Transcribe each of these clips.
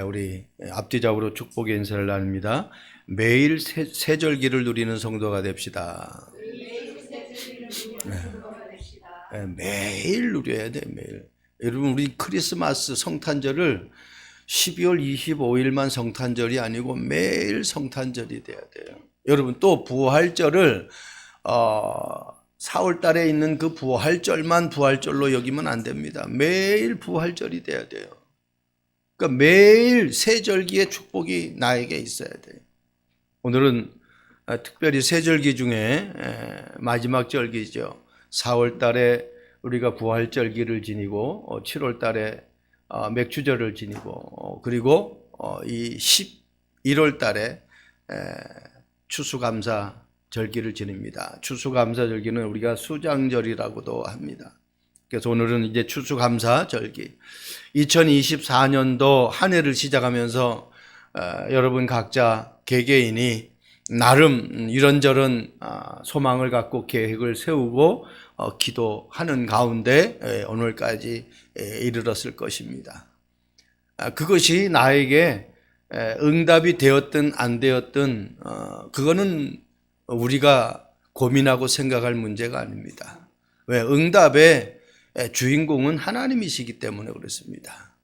우리 앞뒤적으로 축복의 인사를 나눕니다. 매일 세절기를 누리는 성도가 됩시다. 매일 누려야 돼, 매일. 여러분, 우리 크리스마스 성탄절을 12월 25일만 성탄절이 아니고 매일 성탄절이 돼야 돼요. 여러분, 또 부활절을 4월 달에 있는 그 부활절만 부활절로 여기면 안 됩니다. 매일 부활절이 돼야 돼요. 그러니까 매일 세절기의 축복이 나에게 있어야 돼요. 오늘은 특별히 세절기 중에 마지막 절기죠. 4월 달에 우리가 부활절기를 지니고 7월 달에 맥주절을 지니고 그리고 이 11월 달에 추수감사 절기를 지냅니다. 추수감사 절기는 우리가 수장절이라고도 합니다. 그래서 오늘은 이제 추수감사 절기. 2024년도 한 해를 시작하면서 여러분 각자 개개인이 나름 이런저런 소망을 갖고 계획을 세우고 기도하는 가운데 오늘까지 이르렀을 것입니다. 그것이 나에게 응답이 되었든 안 되었든 그거는 우리가 고민하고 생각할 문제가 아닙니다. 왜? 응답의 주인공은 하나님이시기 때문에 그렇습니다.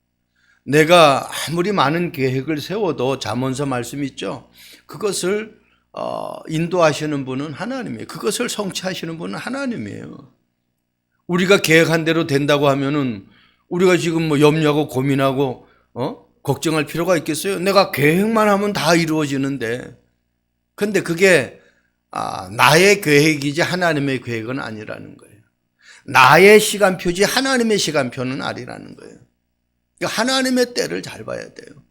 내가 아무리 많은 계획을 세워도 잠언서 말씀 있죠. 그것을 인도하시는 분은 하나님이에요. 그것을 성취하시는 분은 하나님이에요. 우리가 계획한 대로 된다고 하면은 우리가 지금 뭐 염려하고 고민하고 걱정할 필요가 있겠어요? 내가 계획만 하면 다 이루어지는데. 근데 그게 나의 계획이지 하나님의 계획은 아니라는 거예요. 나의 시간표지 하나님의 시간표는 아니라는 거예요. 그러니까 하나님의 때를 잘 봐야 돼요.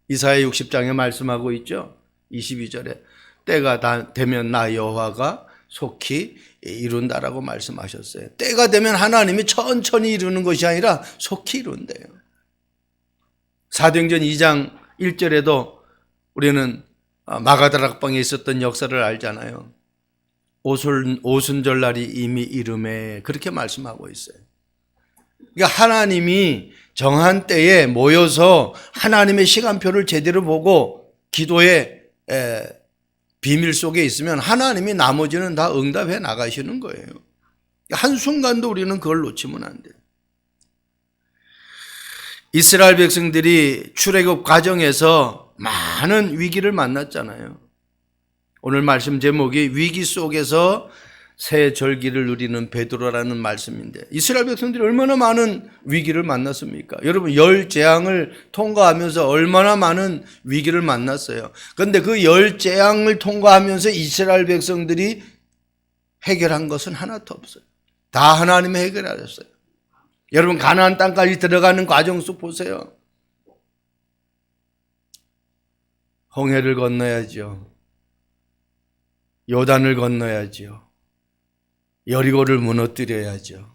이사야 60장에 말씀하고 있죠. 22절에 때가 되면 나 여호와가 속히 이룬다라고 말씀하셨어요. 때가 되면 하나님이 천천히 이루는 것이 아니라 속히 이룬대요. 사도행전 2장 1절에도 우리는 마가다락방에 있었던 역사를 알잖아요. 오순절날이 이미 이름에 그렇게 말씀하고 있어요. 그러니까 하나님이 정한 때에 모여서 하나님의 시간표를 제대로 보고 기도의 비밀 속에 있으면 하나님이 나머지는 다 응답해 나가시는 거예요. 한순간도 우리는 그걸 놓치면 안 돼요. 이스라엘 백성들이 출애굽 과정에서 많은 위기를 만났잖아요. 오늘 말씀 제목이 위기 속에서 새 절기를 누리는 베드로라는 말씀인데 이스라엘 백성들이 얼마나 많은 위기를 만났습니까? 여러분 10재앙을 통과하면서 얼마나 많은 위기를 만났어요. 그런데 그 10재앙을 통과하면서 이스라엘 백성들이 해결한 것은 하나도 없어요. 다 하나님이 해결하셨어요. 여러분 가나안 땅까지 들어가는 과정 속 보세요. 홍해를 건너야죠. 요단을 건너야죠. 여리고를 무너뜨려야죠.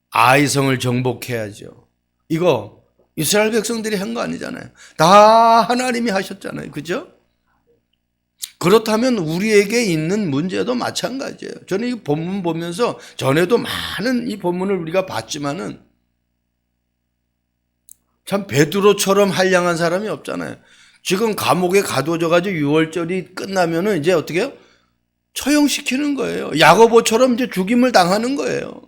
아이성을 정복해야죠. 이거 이스라엘 백성들이 한 거 아니잖아요. 다 하나님이 하셨잖아요. 그죠? 그렇다면 우리에게 있는 문제도 마찬가지예요. 저는 이 본문 보면서 전에도 많은 이 본문을 우리가 봤지만은 참 베드로처럼 한량한 사람이 없잖아요. 지금 감옥에 가둬져가지고 6월절이 끝나면은 이제 어떻게 해요? 처형시키는 거예요. 야고보처럼 이제 죽임을 당하는 거예요.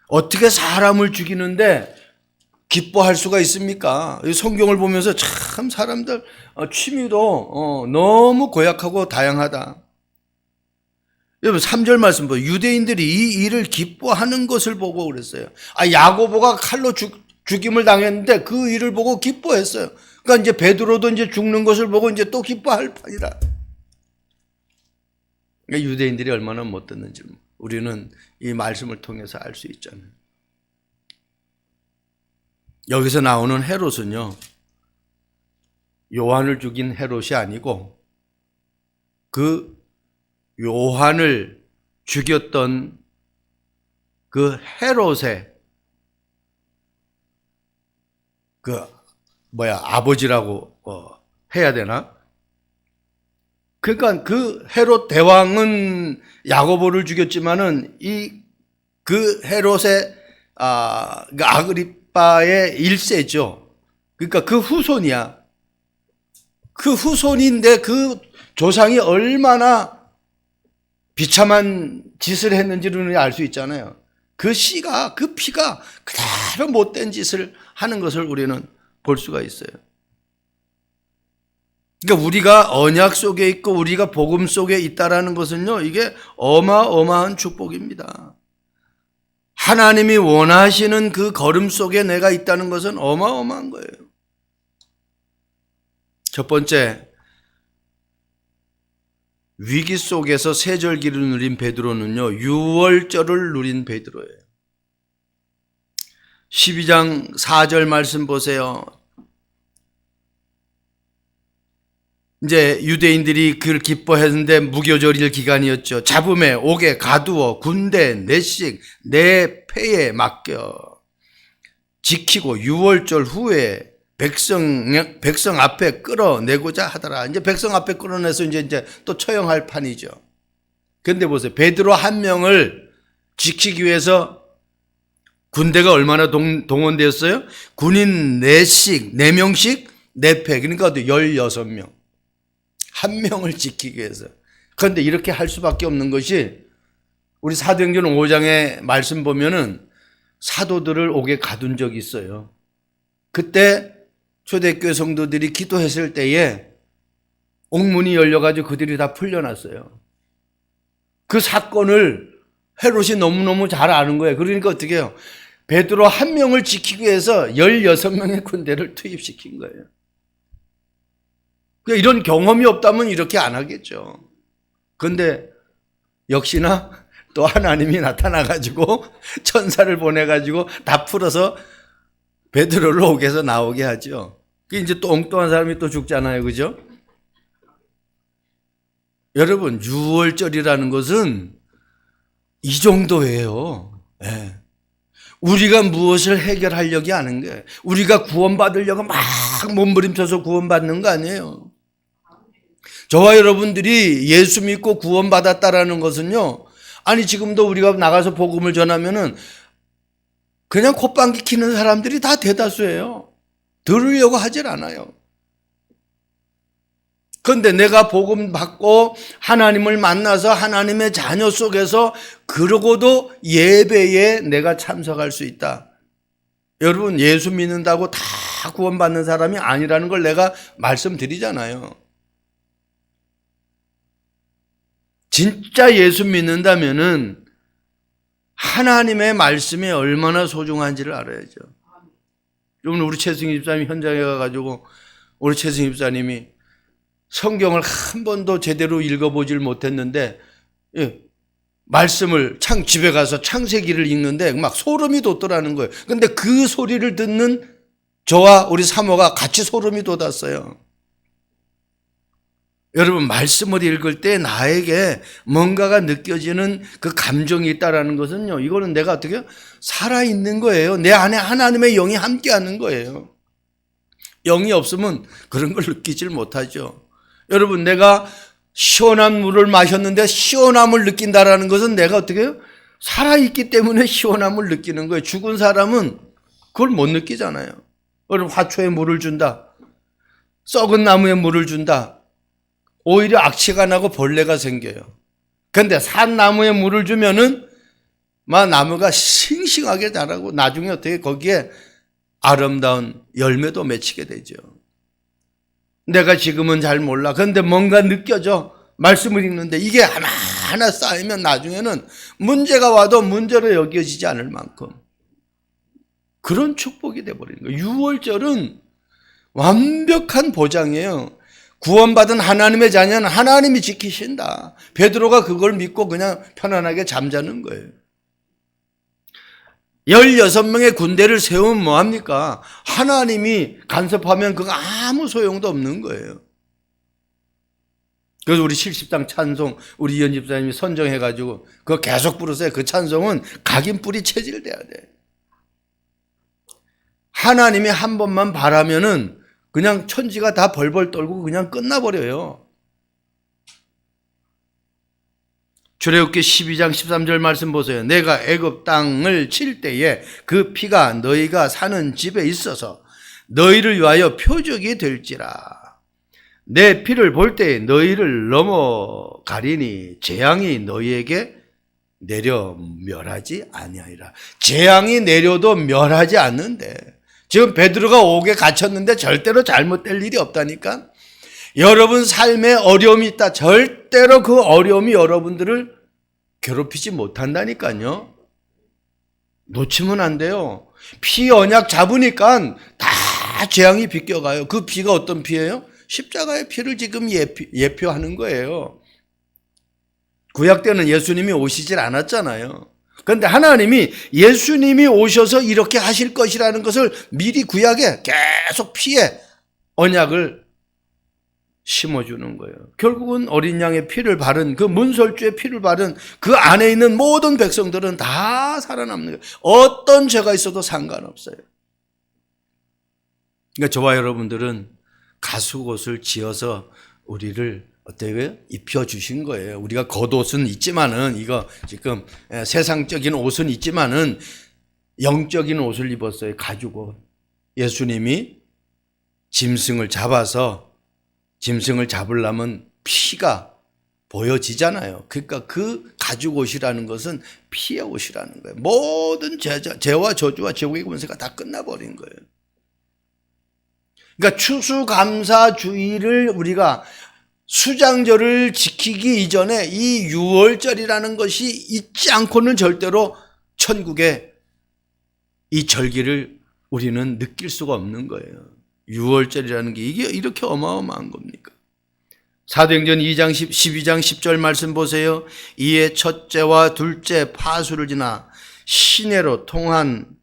어떻게 사람을 죽이는데 기뻐할 수가 있습니까? 성경을 보면서 참 사람들 취미도 너무 고약하고 다양하다. 여러분 3절 말씀 보세요. 유대인들이 이 일을 기뻐하는 것을 보고 그랬어요. 야고보가 칼로 죽임을 당했는데 그 일을 보고 기뻐했어요. 그러니까 이제 베드로도 이제 죽는 것을 보고 이제 또 기뻐할 판이다. 그러니까 유대인들이 얼마나 못 듣는지 우리는 이 말씀을 통해서 알 수 있잖아요. 여기서 나오는 헤롯은요, 요한을 죽인 헤롯이 아니고 그 요한을 죽였던 그 헤롯의 아버지라고 해야 되나? 그러니까 그 헤롯 대왕은 야고보를 죽였지만은 그 헤롯의 그 아그리파 아바의 일세죠. 그러니까 그 후손이야. 그 후손인데 그 조상이 얼마나 비참한 짓을 했는지를 알 수 있잖아요. 그 씨가, 그 피가 그대로 못된 짓을 하는 것을 우리는 볼 수가 있어요. 그러니까 우리가 언약 속에 있고 우리가 복음 속에 있다라는 것은요, 이게 어마어마한 축복입니다. 하나님이 원하시는 그 걸음 속에 내가 있다는 것은 어마어마한 거예요. 첫 번째, 위기 속에서 세절기를 누린 베드로는요, 유월절을 누린 베드로예요. 12장 4절 말씀 보세요. 이제 유대인들이 그를 기뻐했는데 무교절일 기간이었죠. 잡음에 옥에 가두어 군대 내식 내 패에 맡겨 지키고 유월절 후에 백성 앞에 끌어내고자 하더라. 이제 백성 앞에 끌어내서 이제 또 처형할 판이죠. 그런데 보세요. 베드로 한 명을 지키기 위해서 군대가 얼마나 동원되었어요? 군인 4명씩 4패. 그러니까 16명. 한 명을 지키기 위해서. 그런데 이렇게 할 수밖에 없는 것이 우리 사도행전 5장의 말씀 보면은 사도들을 옥에 가둔 적이 있어요. 그때 초대교회 성도들이 기도했을 때에 옥문이 열려가지고 그들이 다 풀려났어요. 그 사건을 헤롯이 너무너무 잘 아는 거예요. 그러니까 어떻게 해요? 베드로 한 명을 지키기 위해서 16명의 군대를 투입시킨 거예요. 이런 경험이 없다면 이렇게 안 하겠죠. 그런데 역시나 또 하나님이 나타나가지고 천사를 보내가지고 다 풀어서 베드로를 옥에서 나오게 하죠. 이제 또 엉뚱한 사람이 또 죽잖아요. 그죠? 여러분, 유월절이라는 것은 이 정도예요. 네. 우리가 무엇을 해결하려고 하는 거예요. 우리가 구원받으려고 막 몸부림쳐서 구원받는 거 아니에요. 저와 여러분들이 예수 믿고 구원받았다라는 것은요, 아니 지금도 우리가 나가서 복음을 전하면은 그냥 콧방귀 키는 사람들이 다 대다수예요. 들으려고 하질 않아요. 그런데 내가 복음 받고 하나님을 만나서 하나님의 자녀 속에서 그러고도 예배에 내가 참석할 수 있다. 여러분, 예수 믿는다고 다 구원받는 사람이 아니라는 걸 내가 말씀드리잖아요. 진짜 예수 믿는다면은 하나님의 말씀이 얼마나 소중한지를 알아야죠. 여러분, 우리 최승희 집사님 현장에 가가지고 우리 최승희 집사님이 성경을 한 번도 제대로 읽어보질 못했는데, 말씀을 집에 가서 창세기를 읽는데 막 소름이 돋더라는 거예요. 근데 그 소리를 듣는 저와 우리 사모가 같이 소름이 돋았어요. 여러분, 말씀을 읽을 때 나에게 뭔가가 느껴지는 그 감정이 있다라는 것은요, 이거는 내가 어떻게 살아있는 거예요. 내 안에 하나님의 영이 함께하는 거예요. 영이 없으면 그런 걸 느끼질 못하죠. 여러분, 내가 시원한 물을 마셨는데 시원함을 느낀다라는 것은 내가 어떻게 해요? 살아있기 때문에 시원함을 느끼는 거예요. 죽은 사람은 그걸 못 느끼잖아요. 여러분, 화초에 물을 준다, 썩은 나무에 물을 준다, 오히려 악취가 나고 벌레가 생겨요. 그런데 산 나무에 물을 주면은 막 나무가 싱싱하게 자라고 나중에 어떻게 거기에 아름다운 열매도 맺히게 되죠. 내가 지금은 잘 몰라. 그런데 뭔가 느껴져. 말씀을 읽는데 이게 하나하나 쌓이면 나중에는 문제가 와도 문제로 여겨지지 않을 만큼 그런 축복이 돼버리는 거예요. 유월절은 완벽한 보장이에요. 구원받은 하나님의 자녀는 하나님이 지키신다. 베드로가 그걸 믿고 그냥 편안하게 잠자는 거예요. 16명의 군대를 세우면 뭐합니까? 하나님이 간섭하면 그거 아무 소용도 없는 거예요. 그래서 우리 70장 찬송 우리 이현 집사님이 선정해가지고 그거 계속 부르세요. 그 찬송은 각인뿌리 체질돼야 돼. 하나님이 한 번만 바라면은 그냥 천지가 다 벌벌 떨고 그냥 끝나버려요. 출애굽기 12장 13절 말씀 보세요. 내가 애굽 땅을 칠 때에 그 피가 너희가 사는 집에 있어서 너희를 위하여 표적이 될지라. 내 피를 볼 때에 너희를 넘어가리니 재앙이 너희에게 내려 멸하지 아니하리라. 재앙이 내려도 멸하지 않는데, 지금 베드로가 옥에 갇혔는데 절대로 잘못될 일이 없다니까. 여러분 삶에 어려움이 있다. 절대로 그 어려움이 여러분들을 괴롭히지 못한다니까요. 놓치면 안 돼요. 피 언약 잡으니까 다 재앙이 비껴가요. 그 피가 어떤 피예요? 십자가의 피를 지금 예표하는 거예요. 구약 때는 예수님이 오시질 않았잖아요. 그런데 하나님이 예수님이 오셔서 이렇게 하실 것이라는 것을 미리 구약에 계속 피에 언약을 심어주는 거예요. 결국은 어린 양의 피를 바른, 그 문설주의 피를 바른 그 안에 있는 모든 백성들은 다 살아남는 거예요. 어떤 죄가 있어도 상관없어요. 그러니까 저와 여러분들은 가죽옷을 지어서 우리를 어때요? 입혀주신 거예요. 우리가 겉옷은 있지만은, 이거 지금 세상적인 옷은 있지만은 영적인 옷을 입었어요. 가죽옷. 예수님이 짐승을 잡아서, 짐승을 잡으려면 피가 보여지잖아요. 그러니까 그 가죽옷이라는 것은 피의 옷이라는 거예요. 모든 죄와 저주와 지옥의 권세가 다 끝나버린 거예요. 그러니까 추수감사주의를 우리가 수장절을 지키기 이전에 이 유월절이라는 것이 있지 않고는 절대로 천국의 이 절기를 우리는 느낄 수가 없는 거예요. 유월절이라는 게 이게 이렇게 어마어마한 겁니까? 사도행전 2장 12장 10절 말씀 보세요. 이에 첫째와 둘째 파수를 지나 시내로 통한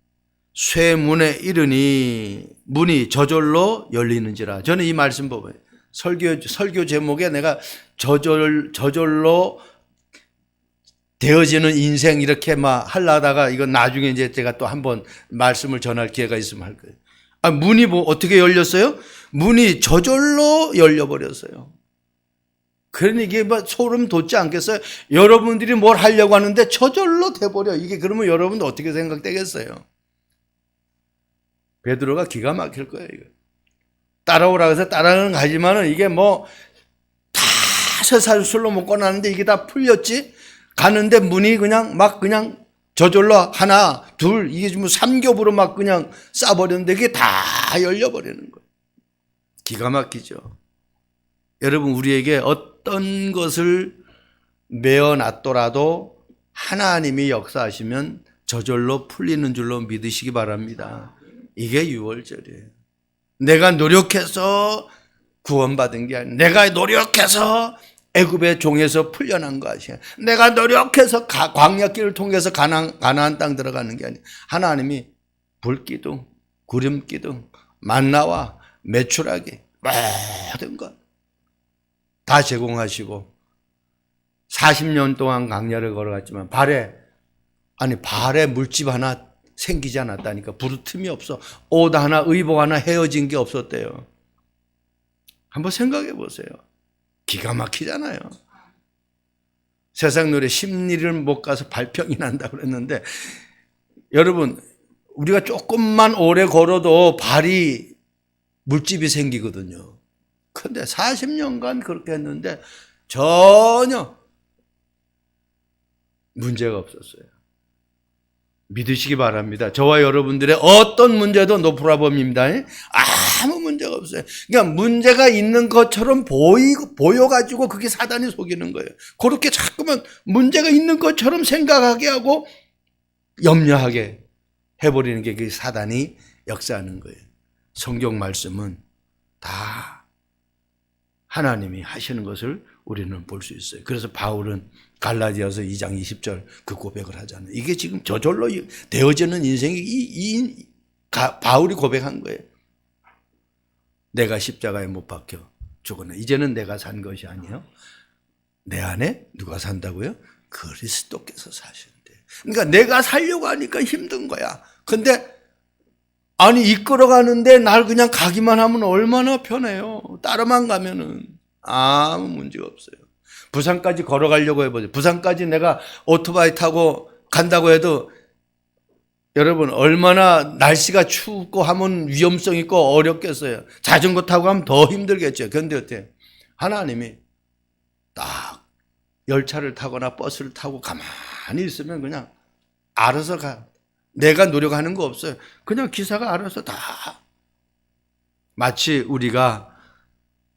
쇠문에 이르니 문이 저절로 열리는지라. 저는 이 말씀 보고 설교 제목에 내가 저절로 되어지는 인생 이렇게 막 하려다가 이건 나중에 이제 제가 또 한번 말씀을 전할 기회가 있으면 할 거예요. 문이 어떻게 열렸어요? 문이 저절로 열려버렸어요. 그러니 이게 소름 돋지 않겠어요? 여러분들이 뭘 하려고 하는데 저절로 돼버려. 이게 그러면 여러분도 어떻게 생각되겠어요? 베드로가 기가 막힐 거예요. 이거. 따라오라 해서 따라는 가지만은 이게 다 쇠살술로 묶어놨는데 이게 다 풀렸지? 가는데 문이 그냥 저절로 하나, 둘, 이게 지금 3겹으로 막 그냥 싸버렸는데 이게 다 열려버리는 거예요. 기가 막히죠. 여러분, 우리에게 어떤 것을 메어놨더라도 하나님이 역사하시면 저절로 풀리는 줄로 믿으시기 바랍니다. 이게 유월절이에요. 내가 노력해서 구원받은 게 아니라, 내가 노력해서 애굽의 종에서 풀려난 것이, 내가 노력해서 광야길을 통해서 가나안 땅 들어가는 게 아니라 하나님이 불기둥, 구름기둥, 만나와 메추라기 모든 것 다 제공하시고 40년 동안 광야를 걸어갔지만 발에 물집 하나 생기지 않았다니까. 부를 틈이 없어. 옷 하나, 의복 하나 헤어진 게 없었대요. 한번 생각해 보세요. 기가 막히잖아요. 세상 노래 심리를 못 가서 발병이 난다고 그랬는데, 여러분, 우리가 조금만 오래 걸어도 발이 물집이 생기거든요. 근데 40년간 그렇게 했는데 전혀 문제가 없었어요. 믿으시기 바랍니다. 저와 여러분들의 어떤 문제도 노 프라범입니다. 아무 문제가 없어요. 그러니까 문제가 있는 것처럼 보여가지고 그게 사단이 속이는 거예요. 그렇게 자꾸만 문제가 있는 것처럼 생각하게 하고 염려하게 해버리는 게 그게 사단이 역사하는 거예요. 성경 말씀은 다 하나님이 하시는 것을 우리는 볼 수 있어요. 그래서 바울은 갈라디아서 2장 20절 그 고백을 하잖아요. 이게 지금 저절로 되어지는 인생이 바울이 고백한 거예요. 내가 십자가에 못 박혀 죽었네. 이제는 내가 산 것이 아니에요. 내 안에 누가 산다고요? 그리스도께서 사신대. 그러니까 내가 살려고 하니까 힘든 거야. 근데 이끌어가는데 날 그냥 가기만 하면 얼마나 편해요. 따라만 가면은 아무 문제가 없어요. 부산까지 걸어가려고 해보세요. 부산까지 내가 오토바이 타고 간다고 해도 여러분 얼마나 날씨가 춥고 하면 위험성 있고 어렵겠어요. 자전거 타고 가면 더 힘들겠죠. 그런데 어때요? 하나님이 딱 열차를 타거나 버스를 타고 가만히 있으면 그냥 알아서 가. 내가 노력하는 거 없어요. 그냥 기사가 알아서 다. 마치 우리가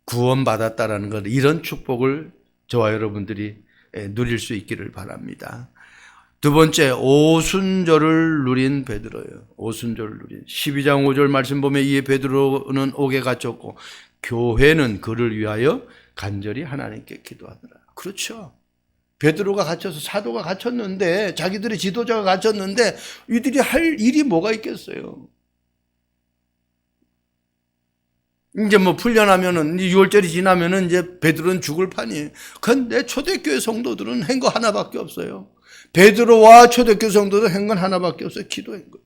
구원받았다라는 것, 이런 축복을 저와 여러분들이 누릴 수 있기를 바랍니다. 두 번째, 오순절을 누린 베드로예요. 오순절을 누린. 12장 5절 말씀 보면 이에 베드로는 옥에 갇혔고 교회는 그를 위하여 간절히 하나님께 기도하더라. 그렇죠. 베드로가 갇혀서 사도가 갇혔는데, 자기들의 지도자가 갇혔는데 이들이 할 일이 뭐가 있겠어요. 이제 뭐 풀려나면은 6월절이 지나면은 이제 베드로는 죽을 판이에요. 그런데 초대교회 성도들은 한 거 하나밖에 없어요. 베드로와 초대교회 성도들 한 건 하나밖에 없어요. 기도한 거예요.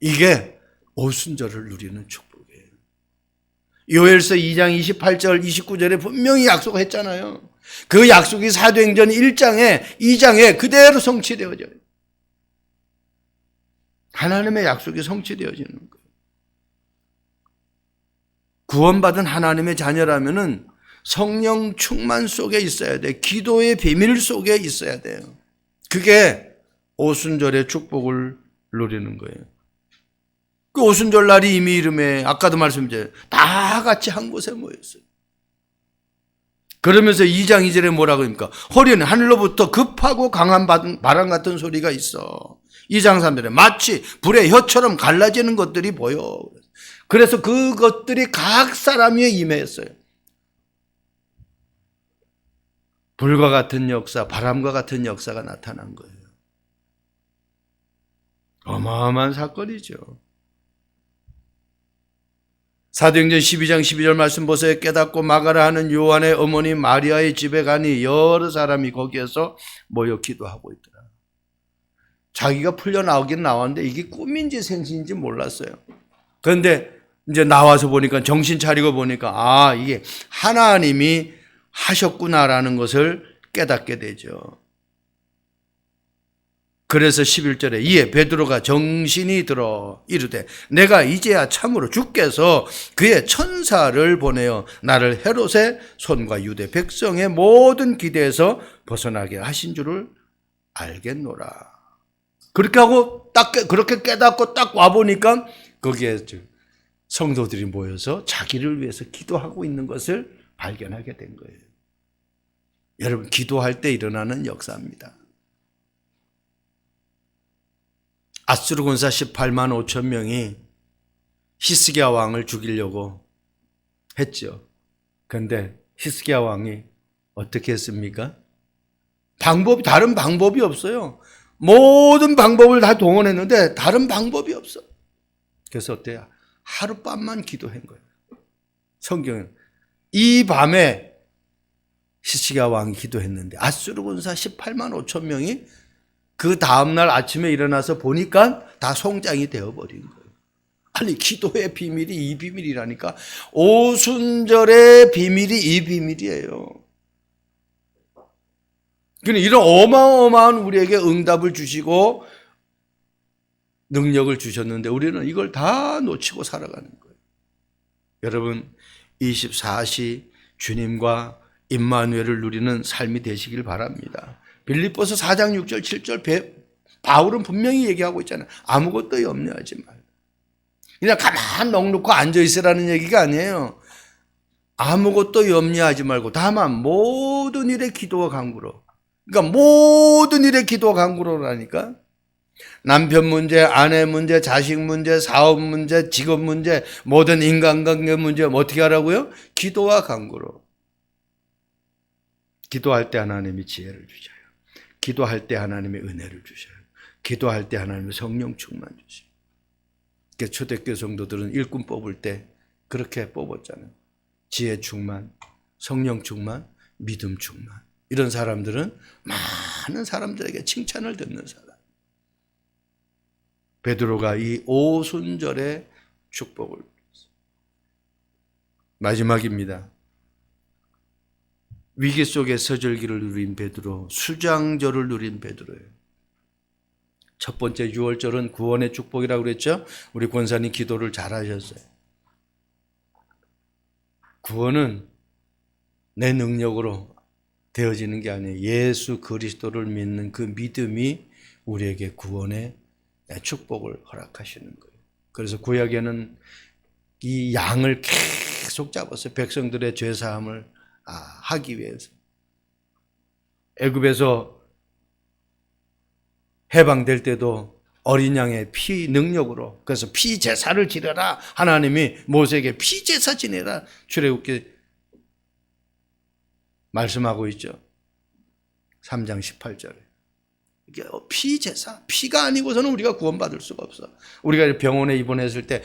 이게 오순절을 누리는 축복이에요. 요엘서 2장 28절 29절에 분명히 약속했잖아요. 그 약속이 사도행전 1장에 2장에 그대로 성취되어져요. 하나님의 약속이 성취되어지는 거예요. 구원받은 하나님의 자녀라면은 성령 충만 속에 있어야 돼. 기도의 비밀 속에 있어야 돼요. 그게 오순절의 축복을 누리는 거예요. 그 오순절 날이 이미 이름에 아까도 말씀드렸죠. 다 같이 한 곳에 모였어요. 그러면서 2장 2절에 뭐라고 합니까? 호련히 하늘로부터 급하고 강한 바람 같은 소리가 있어. 2장 3절에 마치 불의 혀처럼 갈라지는 것들이 보여. 그래서 그것들이 각 사람 위에 임했어요. 불과 같은 역사, 바람과 같은 역사가 나타난 거예요. 어마어마한 사건이죠. 사도행전 12장 12절 말씀 보세요. 깨닫고 마가라 하는 요한의 어머니 마리아의 집에 가니 여러 사람이 거기에서 모여 기도하고 있더라. 자기가 풀려나오긴 나왔는데 이게 꿈인지 생신인지 몰랐어요. 그런데 이제 나와서 보니까, 정신 차리고 보니까 이게 하나님이 하셨구나라는 것을 깨닫게 되죠. 그래서 11절에 이에 베드로가 정신이 들어 이르되 내가 이제야 참으로 주께서 그의 천사를 보내어 나를 헤롯의 손과 유대 백성의 모든 기대에서 벗어나게 하신 줄을 알겠노라. 그렇게 하고 그렇게 깨닫고 딱 와보니까 거기에 성도들이 모여서 자기를 위해서 기도하고 있는 것을 발견하게 된 거예요. 여러분, 기도할 때 일어나는 역사입니다. 아수르 군사 18만 5천 명이 히스기야 왕을 죽이려고 했죠. 그런데 히스기야 왕이 어떻게 했습니까? 다른 방법이 없어요. 모든 방법을 다 동원했는데 다른 방법이 없어. 그래서 어때요? 하룻밤만 기도한 거예요. 성경은 이 밤에 히스기야 왕이 기도했는데 아수르 군사 18만 5천 명이 그 다음날 아침에 일어나서 보니까 다 송장이 되어버린 거예요. 아니, 기도의 비밀이 이 비밀이라니까. 오순절의 비밀이 이 비밀이에요. 그러니까 이런 어마어마한 우리에게 응답을 주시고 능력을 주셨는데 우리는 이걸 다 놓치고 살아가는 거예요. 여러분, 24시 주님과 임마누엘을 누리는 삶이 되시길 바랍니다. 빌립보서 4장 6절 7절 바울은 분명히 얘기하고 있잖아요. 아무것도 염려하지 말고. 그냥 가만 넋놓고 앉아있으라는 얘기가 아니에요. 아무것도 염려하지 말고 다만 모든 일에 기도와 간구로. 그러니까 모든 일에 기도와 간구로라니까. 남편 문제, 아내 문제, 자식 문제, 사업 문제, 직업 문제, 모든 인간관계 문제 어떻게 하라고요? 기도와 간구로. 기도할 때 하나님이 지혜를 주셔요. 기도할 때 하나님의 은혜를 주셔요. 기도할 때 하나님의 성령 충만 주셔요. 그러니까 초대교회 성도들은 일꾼 뽑을 때 그렇게 뽑았잖아요. 지혜 충만, 성령 충만, 믿음 충만. 이런 사람들은 많은 사람들에게 칭찬을 듣는 사람. 베드로가 이 오순절의 축복을 마지막입니다. 위기 속에 서절기를 누린 베드로, 수장절을 누린 베드로예요. 첫 번째 유월절은 구원의 축복이라고 그랬죠. 우리 권사님 기도를 잘하셨어요. 구원은 내 능력으로 되어지는 게 아니에요. 예수 그리스도를 믿는 그 믿음이 우리에게 구원의 축복을 허락하시는 거예요. 그래서 구약에는 이 양을 계속 잡았어요. 백성들의 죄사함을 하기 위해서. 애굽에서 해방될 때도 어린 양의 피 능력으로, 그래서 피 제사를 지내라. 하나님이 모세에게 피 제사 지내라 출애굽기 말씀하고 있죠. 3장 18절에. 이게 피 제사, 피가 아니고서는 우리가 구원받을 수가 없어. 우리가 병원에 입원했을 때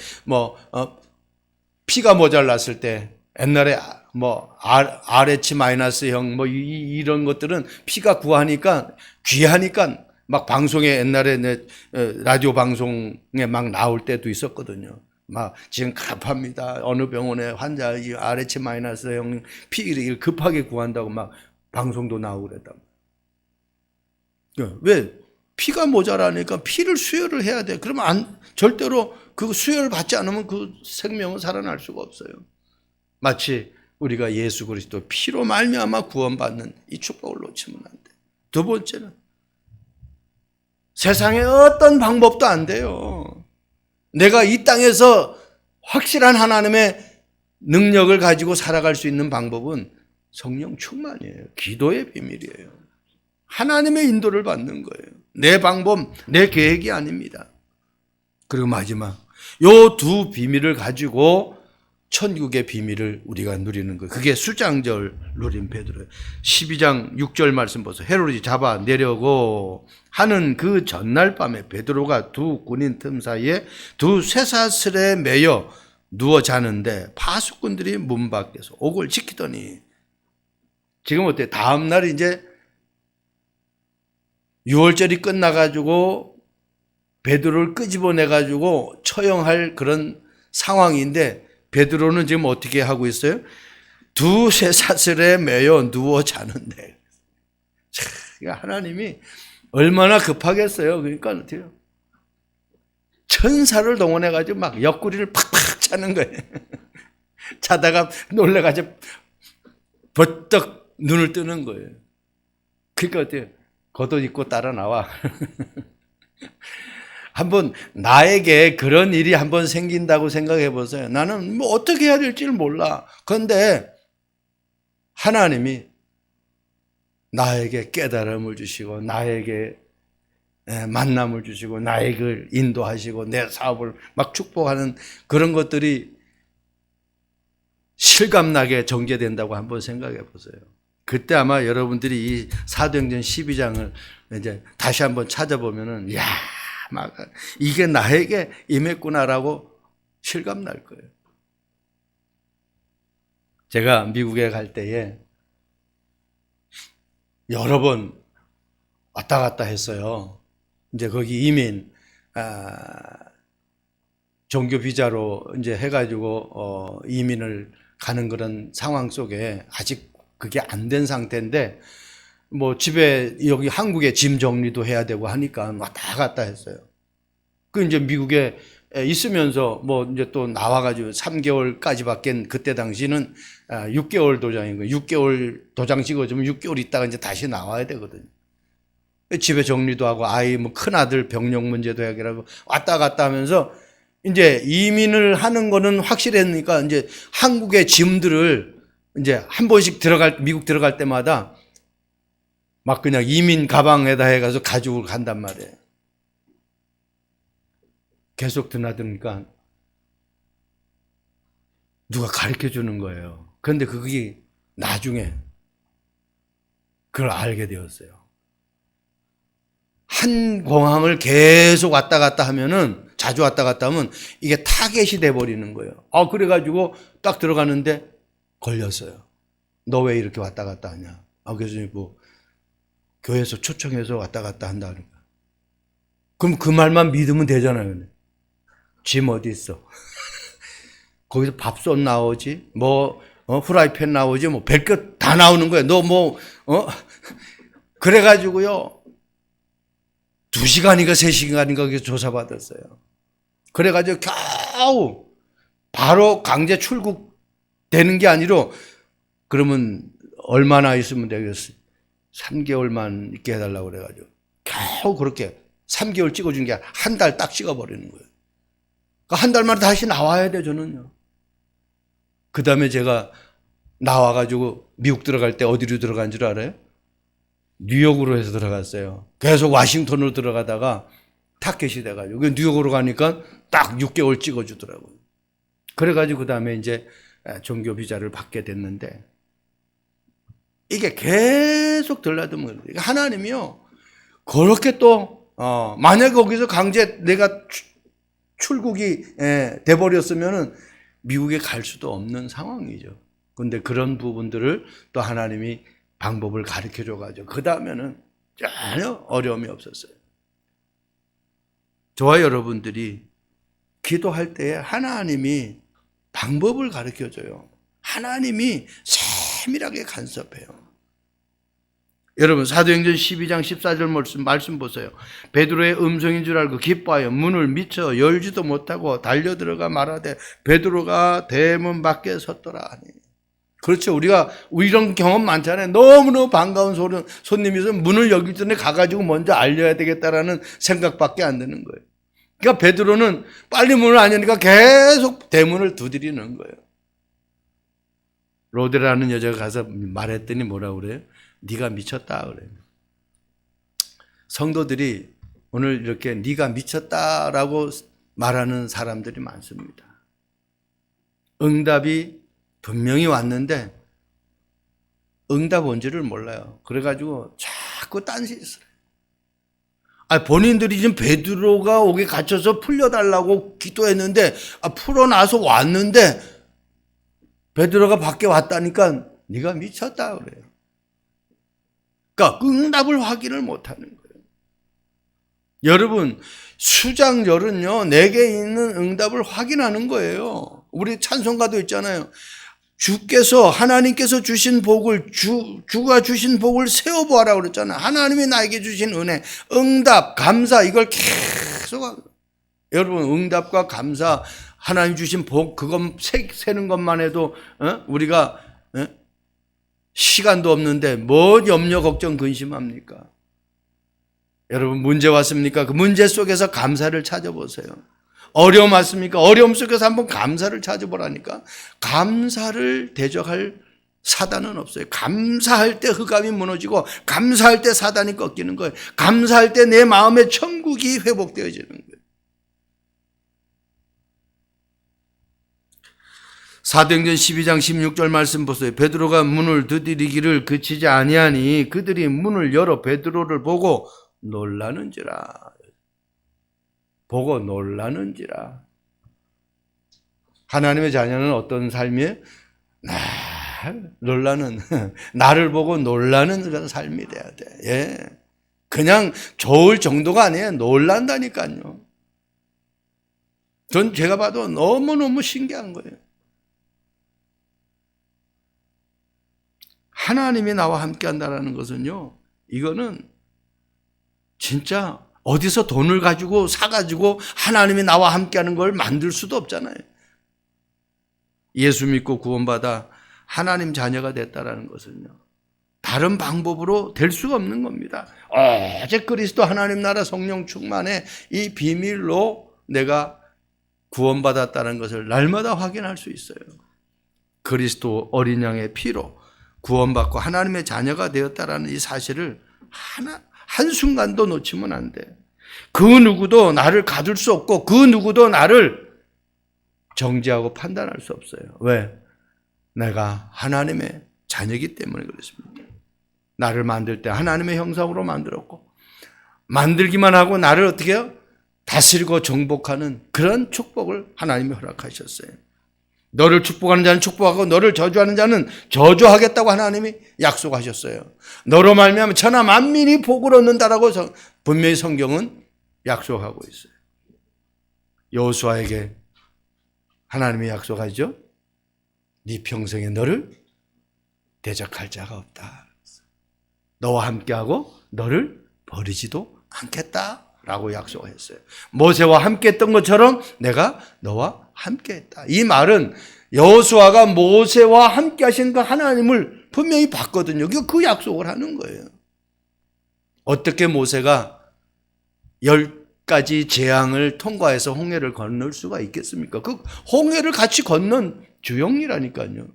피가 모자랐을 때 옛날에 RH 마이너스형 이런 것들은 피가 구하니까 귀하니까 막 방송에 옛날에 라디오 방송에 막 나올 때도 있었거든요. 막 지금 급합니다. 어느 병원에 환자 RH 마이너스형 피를 급하게 구한다고 막 방송도 나오고 그랬단 말이에요. 왜? 피가 모자라니까 피를 수혈을 해야 돼. 그러면 절대로 그 수혈을 받지 않으면 그 생명은 살아날 수가 없어요. 마치 우리가 예수 그리스도 피로 말미암아 구원받는 이 축복을 놓치면 안 돼. 두 번째는 세상에 어떤 방법도 안 돼요. 내가 이 땅에서 확실한 하나님의 능력을 가지고 살아갈 수 있는 방법은 성령 충만이에요. 기도의 비밀이에요. 하나님의 인도를 받는 거예요. 내 방법, 내 계획이 아닙니다. 그리고 마지막, 요 두 비밀을 가지고 천국의 비밀을 우리가 누리는 거예요. 그게 수장절 누린 베드로예요. 12장 6절 말씀 보세요. 헤롯이 잡아 내려고 하는 그 전날 밤에 베드로가 두 군인 틈 사이에 두 쇠사슬에 매여 누워 자는데 파수꾼들이 문 밖에서 옥을 지키더니, 지금 어때요? 다음 날 이제 유월절이 끝나가지고 베드로를 끄집어내가지고 처형할 그런 상황인데 베드로는 지금 어떻게 하고 있어요? 두 쇠사슬에 매여 누워 자는데. 하나님이 얼마나 급하겠어요. 그러니까 어때요? 천사를 동원해가지고 막 옆구리를 팍팍 차는 거예요. 자다가 놀래가지고 버떡 눈을 뜨는 거예요. 그러니까 어때요? 겉옷 입고 따라 나와. 한번 나에게 그런 일이 한번 생긴다고 생각해 보세요. 나는 뭐 어떻게 해야 될지를 몰라. 그런데 하나님이 나에게 깨달음을 주시고 나에게 만남을 주시고 나에게 인도하시고 내 사업을 막 축복하는 그런 것들이 실감나게 전개된다고 한번 생각해 보세요. 그때 아마 여러분들이 이 사도행전 12장을 이제 다시 한번 찾아보면은 야, 막 이게 나에게 임했구나라고 실감 날 거예요. 제가 미국에 갈 때에 여러 번 왔다 갔다 했어요. 이제 거기 이민 종교 비자로 이제 해가지고 이민을 가는 그런 상황 속에 아직 그게 안 된 상태인데 뭐 집에 여기 한국에 짐 정리도 해야 되고 하니까 왔다 갔다 했어요. 그 이제 미국에 있으면서 뭐 이제 또 나와가지고 3개월까지밖에 그때 당시는 6개월 도장인 거예요. 6개월 도장 찍어주면 6개월 있다가 이제 다시 나와야 되거든요. 집에 정리도 하고 아이 뭐 큰아들 병력 문제도 해결하고 왔다 갔다 하면서 이제 이민을 하는 거는 확실했으니까 이제 한국의 짐들을 이제 한 번씩 미국 들어갈 때마다 막 그냥 이민 가방에다 해가지고 가지고 간단 말이에요. 계속 드나드니까 누가 가르쳐 주는 거예요. 그런데 그게 나중에 그걸 알게 되었어요. 한 공항을 계속 왔다 갔다 하면은, 자주 왔다 갔다 하면 이게 타겟이 돼버리는 거예요. 그래가지고 딱 들어가는데 걸렸어요. 너 왜 이렇게 왔다 갔다 하냐. 그래서 뭐 교회에서 초청해서 왔다 갔다 한다니까. 그럼 그 말만 믿으면 되잖아요. 짐 어디 있어? 거기서 밥솥 나오지, 뭐 후라이팬 나오지, 뭐 별것 다 나오는 거예요. 그래가지고요. 2시간인가 3시간인가 조사받았어요. 그래가지고 겨우 바로 강제 출국되는 게 아니라 그러면 얼마나 있으면 되겠어요? 3개월만 있게 해달라고 그래가지고 겨우 그렇게 3개월 찍어준 게 한 달 딱 찍어버리는 거예요. 한 달 만에 다시 나와야 돼, 저는요. 그 다음에 제가 나와가지고 미국 들어갈 때 어디로 들어간 줄 알아요? 뉴욕으로 해서 들어갔어요. 계속 와싱턴으로 들어가다가 타켓이 돼가지고 뉴욕으로 가니까 딱 6개월 찍어주더라고요. 그래가지고 그 다음에 이제 종교 비자를 받게 됐는데 이게 계속 들라드면 하나님이요. 그렇게 또 만약에 거기서 강제 내가 출국이 돼버렸으면은 미국에 갈 수도 없는 상황이죠. 근데 그런 부분들을 또 하나님이 방법을 가르쳐 줘가지고 그 다음에는 전혀 어려움이 없었어요. 저와 여러분들이 기도할 때에 하나님이 방법을 가르쳐 줘요. 하나님이 세밀하게 간섭해요. 여러분 사도행전 12장 14절 말씀 보세요. 베드로의 음성인 줄 알고 기뻐하여 문을 미쳐 열지도 못하고 달려들어가 말하되 베드로가 대문 밖에 섰더라 하니. 그렇죠. 우리가 이런 경험 많잖아요. 너무너무 반가운 손님이 있으면 문을 열기 전에 가가지고 먼저 알려야 되겠다라는 생각밖에 안 드는 거예요. 그러니까 베드로는 빨리 문을 안 여니까 계속 대문을 두드리는 거예요. 로데라는 여자가 가서 말했더니 뭐라고 그래요? 네가 미쳤다 그래요. 성도들이 오늘 이렇게 네가 미쳤다라고 말하는 사람들이 많습니다. 응답이 분명히 왔는데 응답 온지를 몰라요. 그래가지고 자꾸 딴짓을 해요. 본인들이 지금 베드로가 옥에 갇혀서 풀려달라고 기도했는데 풀어놔서 왔는데 베드로가 밖에 왔다니까 네가 미쳤다 그래요. 그러니까 응답을 확인을 못하는 거예요. 여러분 수장절은요 내게 있는 응답을 확인하는 거예요. 우리 찬송가도 있잖아요. 주께서 하나님께서 주신 복을 주가 주신 복을 세워보아라 그랬잖아요. 하나님이 나에게 주신 은혜, 응답, 감사 이걸 계속 여러분 응답과 감사 하나님 주신 복 그것 세는 것만 해도 우리가 시간도 없는데 뭐 염려 걱정 근심합니까? 여러분 문제 왔습니까? 그 문제 속에서 감사를 찾아보세요. 어려움 왔습니까? 어려움 속에서 한번 감사를 찾아보라니까. 감사를 대적할 사단은 없어요. 감사할 때 흑암이 무너지고 감사할 때 사단이 꺾이는 거예요. 감사할 때 내 마음의 천국이 회복되어지는 거예요. 사도행전 12장 16절 말씀 보세요. 베드로가 문을 두드리기를 그치지 아니하니 그들이 문을 열어 베드로를 보고 놀라는지라. 보고 놀라는지라. 하나님의 자녀는 어떤 삶이에요? 나를 보고 놀라는 그런 삶이 돼야 돼. 예. 그냥 좋을 정도가 아니에요. 놀란다니까요. 전 제가 봐도 너무너무 신기한 거예요. 하나님이 나와 함께 한다는 것은요, 이거는 진짜 어디서 돈을 가지고 사가지고 하나님이 나와 함께 하는 걸 만들 수도 없잖아요. 예수 믿고 구원받아 하나님 자녀가 됐다는 것은요, 다른 방법으로 될 수가 없는 겁니다. 오직 그리스도 하나님 나라 성령 충만의 이 비밀로 내가 구원받았다는 것을 날마다 확인할 수 있어요. 그리스도 어린 양의 피로 구원받고 하나님의 자녀가 되었다라는 이 사실을 한순간도 놓치면 안 돼. 그 누구도 나를 가둘 수 없고 그 누구도 나를 정죄하고 판단할 수 없어요. 왜? 내가 하나님의 자녀이기 때문에 그렇습니다. 나를 만들 때 하나님의 형상으로 만들었고 만들기만 하고 나를 어떻게 해요? 다스리고 정복하는 그런 축복을 하나님이 허락하셨어요. 너를 축복하는 자는 축복하고 너를 저주하는 자는 저주하겠다고 하나님이 약속하셨어요. 너로 말미암아 천하 만민이 복을 얻는다라고 분명히 성경은 약속하고 있어요. 여호수아에게 하나님이 약속하죠. 네 평생에 너를 대적할 자가 없다. 너와 함께하고 너를 버리지도 않겠다라고 약속했어요. 모세와 함께했던 것처럼 내가 너와 함께했다. 이 말은 여호수아가 모세와 함께하신 그 하나님을 분명히 봤거든요. 그 약속을 하는 거예요. 어떻게 모세가 10가지 재앙을 통과해서 홍해를 건널 수가 있겠습니까? 그 홍해를 같이 건넌 주영이라니까요.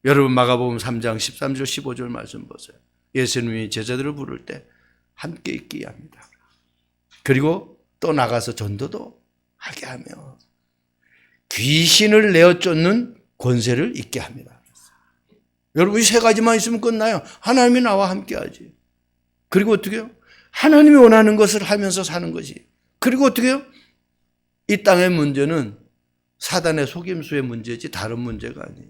여러분 마가복음 3장 13절 15절 말씀 보세요. 예수님이 제자들을 부를 때 함께 있게 합니다. 그리고 또 나가서 전도도 하게 하며 귀신을 내어 쫓는 권세를 있게 합니다. 여러분 이 세 가지만 있으면 끝나요. 하나님이 나와 함께하지. 그리고 어떻게 해요? 하나님이 원하는 것을 하면서 사는 것이. 그리고 어떻게 해요? 이 땅의 문제는 사단의 속임수의 문제지 다른 문제가 아니에요.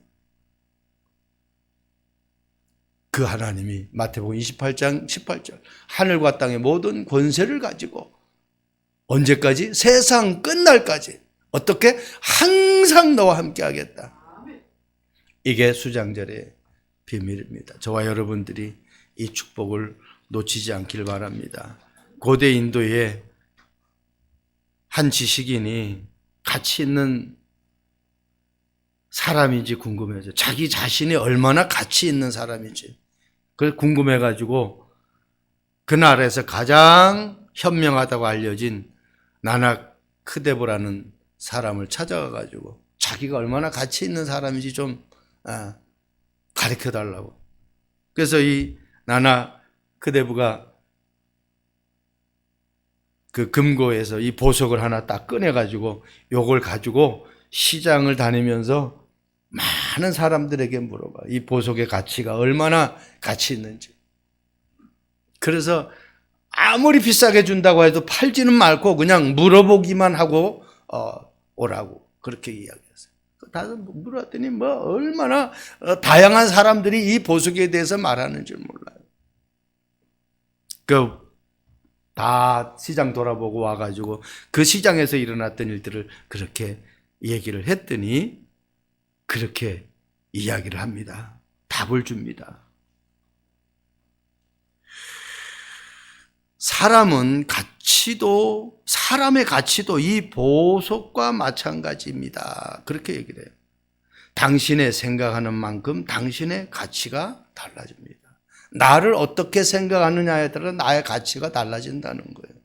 그 하나님이 마태복음 28장 18절 하늘과 땅의 모든 권세를 가지고 언제까지? 세상 끝날까지 어떻게? 항상 너와 함께 하겠다. 이게 수장절의 비밀입니다. 저와 여러분들이 이 축복을 놓치지 않길 바랍니다. 고대 인도의 한 지식인이 가치 있는 사람인지 궁금해서 자기 자신이 얼마나 가치 있는 사람인지 그걸 궁금해가지고 그 나라에서 가장 현명하다고 알려진 나나크데브라는 사람을 찾아가가지고 자기가 얼마나 가치 있는 사람인지 좀 가르쳐달라고. 그래서 이 나나크데브가 그 금고에서 이 보석을 하나 딱 꺼내가지고 요걸 가지고 시장을 다니면서 많은 사람들에게 물어봐. 이 보석의 가치가 얼마나 가치 있는지. 그래서 아무리 비싸게 준다고 해도 팔지는 말고 그냥 물어보기만 하고 오라고 그렇게 이야기했어요. 다들 물었더니 얼마나 다양한 사람들이 이 보석에 대해서 말하는 줄 몰라요. 다 시장 돌아보고 와가지고 그 시장에서 일어났던 일들을 그렇게 얘기를 했더니 그렇게 이야기를 합니다. 답을 줍니다. 사람의 가치도 이 보석과 마찬가지입니다. 그렇게 얘기를 해요. 당신의 생각하는 만큼 당신의 가치가 달라집니다. 나를 어떻게 생각하느냐에 따라 나의 가치가 달라진다는 거예요.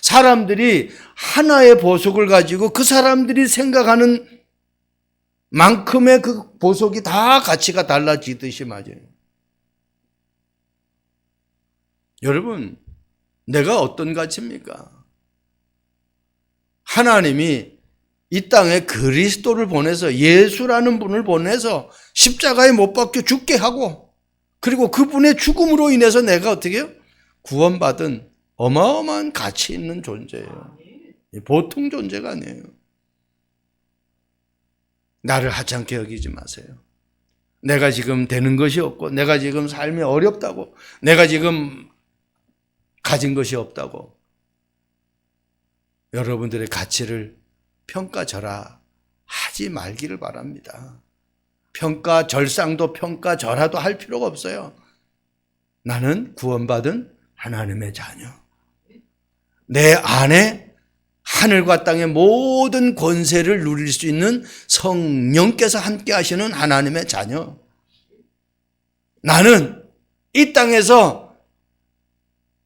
사람들이 하나의 보석을 가지고 그 사람들이 생각하는 만큼의 그 보석이 다 가치가 달라지듯이 맞아요. 여러분, 내가 어떤 가치입니까? 하나님이 이 땅에 그리스도를 보내서 예수라는 분을 보내서 십자가에 못 박혀 죽게 하고 그리고 그분의 죽음으로 인해서 내가 어떻게 해요? 구원받은 어마어마한 가치 있는 존재예요. 보통 존재가 아니에요. 나를 하찮게 여기지 마세요. 내가 지금 되는 것이 없고 내가 지금 삶이 어렵다고 내가 지금 가진 것이 없다고 여러분들의 가치를 평가절하하지 말기를 바랍니다. 평가절상도 평가절하도 할 필요가 없어요. 나는 구원받은 하나님의 자녀. 내 안에 하늘과 땅의 모든 권세를 누릴 수 있는 성령께서 함께 하시는 하나님의 자녀. 나는 이 땅에서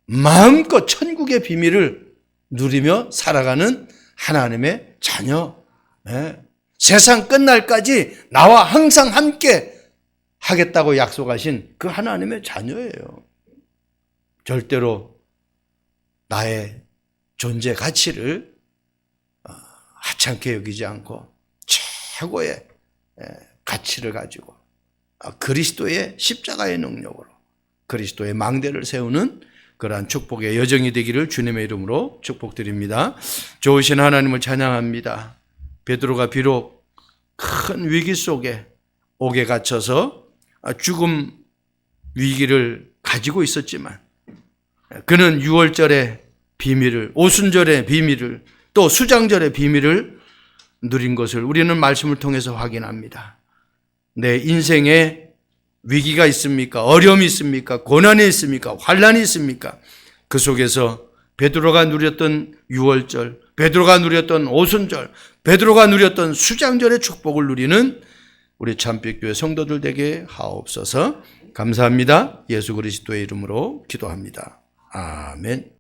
마음껏 천국의 비밀을 누리며 살아가는 하나님의 자녀. 네. 세상 끝날까지 나와 항상 함께 하겠다고 약속하신 그 하나님의 자녀예요. 절대로 나의 존재 가치를 하찮게 여기지 않고 최고의 가치를 가지고 그리스도의 십자가의 능력으로 그리스도의 망대를 세우는 그러한 축복의 여정이 되기를 주님의 이름으로 축복드립니다. 좋으신 하나님을 찬양합니다. 베드로가 비록 큰 위기 속에 옥에 갇혀서 죽음 위기를 가지고 있었지만 그는 유월절의 비밀을, 오순절의 비밀을, 또 수장절의 비밀을 누린 것을 우리는 말씀을 통해서 확인합니다. 내 인생에 위기가 있습니까? 어려움이 있습니까? 고난이 있습니까? 환난이 있습니까? 그 속에서 베드로가 누렸던 유월절, 베드로가 누렸던 오순절, 베드로가 누렸던 수장절의 축복을 누리는 우리 참빛교회 성도들 되게 하옵소서. 감사합니다. 예수 그리스도의 이름으로 기도합니다. 아멘.